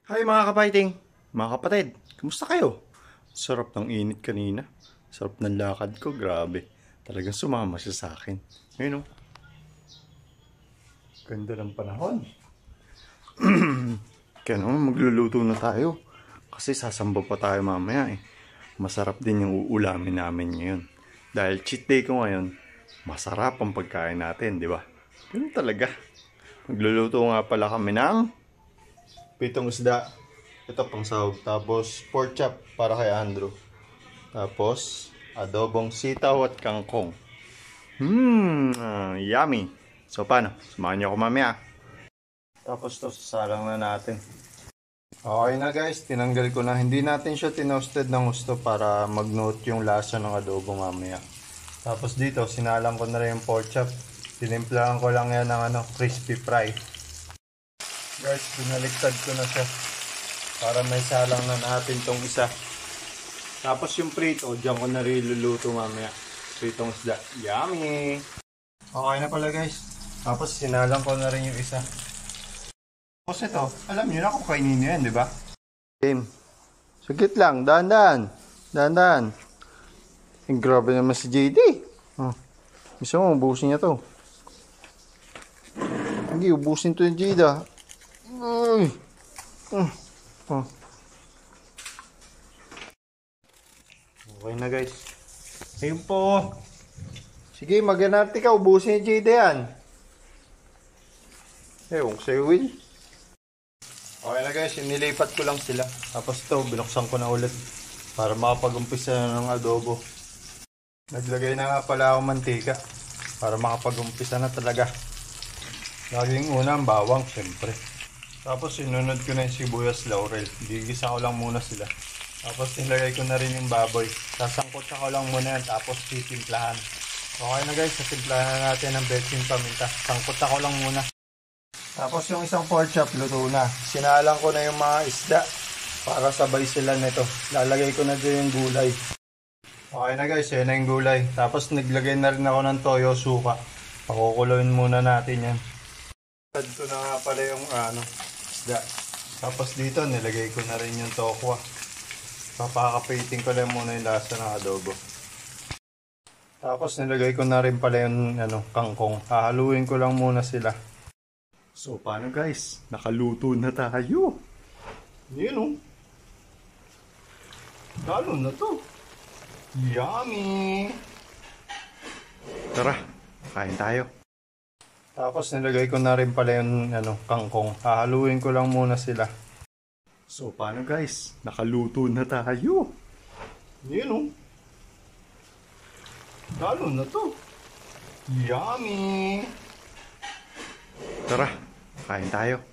Hi mga kapiting, mga kapatid, kumusta kayo? Sarap ng init kanina. Sarap ng lakad ko, grabe. Talagang sumama siya sa akin. Ayun o. Ganda ng panahon. Kaya naman magluluto na tayo. Kasi sasamba pa tayo mamaya eh. Masarap din yung uulamin namin ngayon. Dahil cheat day ko ngayon, masarap ang pagkain natin, di ba? Ganun talaga. Magluluto nga pala kami ng pitong isda. Ito pang sahog. Tapos pork chop para kay Andrew. Tapos adobong sitaw at kangkong. Yummy. So paano? Samahan niyo ako mamaya. Tapos to sasalang na natin. Okay na guys, tinanggal ko na. Hindi natin siya tinosted ng gusto para mag-note yung lasa ng adobo mamaya. Tapos dito, sinalang ko na rin yung pork chop. Tinimplahan ko lang yan ng crispy fry. Guys, binaliktad ko na siya para may salang na natin tong isa. Tapos yung prito, dyan ko na rin luluto mamaya. Pritong isda. Yummy! Okay na pala guys. Tapos sinalang ko na rin yung isa. Tapos ito, alam nyo na kung kainin nyo yan, di ba? Game. Saglit lang, dahan-dahan. Dahan-dahan. Grabe naman si JD. Gusto mo, ubusin niya to. Hindi, ubusin to yung JD. Okay na guys. Ayun po. Sige, mag-anarte ka. Ubusin yung JD yan. Ewan ko sa'yo, Will. Okay na guys, nilipat ko lang sila. Tapos ito, binuksan ko na ulit para makapag-umpisa na ng adobo. Naglagay na nga pala akong mantika para makapag-umpisa na talaga. Laging una ang bawang, syempre. Tapos sinunod ko na yung sibuyas laurel. Gigisa ko lang muna sila. Tapos nilagay ko na rin yung baboy. Sasangkot ko lang muna yan, tapos titimplahan. Okay na guys, satimplahan na natin ng betsin paminta. Sangkot ako lang muna. Tapos yung isang pork chop, luto na. Sinalang ko na yung mga isda para sabay sila nito. Lalagay ko na dyan yung gulay. Okay na guys, yan na yung gulay. Tapos naglagay na rin ako ng toyo suka. Pakukuloyin muna natin yan. Tad ko na nga pala yung isda. Tapos dito nilagay ko na rin yung tokwa. Papakapiting ko lang muna yung lasa ng adobo. Tapos nilagay ko na rin pala yung kangkong. Hahaluin ko lang muna sila. So paano guys? Nakaluto na tayo. Yun o. Lalo na to. Yummy! Tara, kain tayo. Tapos nilagay ko na rin pala yung kangkong. Hahaluin ko lang muna sila. So paano guys? Nakaluto na tayo. Yun o. Lalo na to. Yummy! Tara, kain tayo.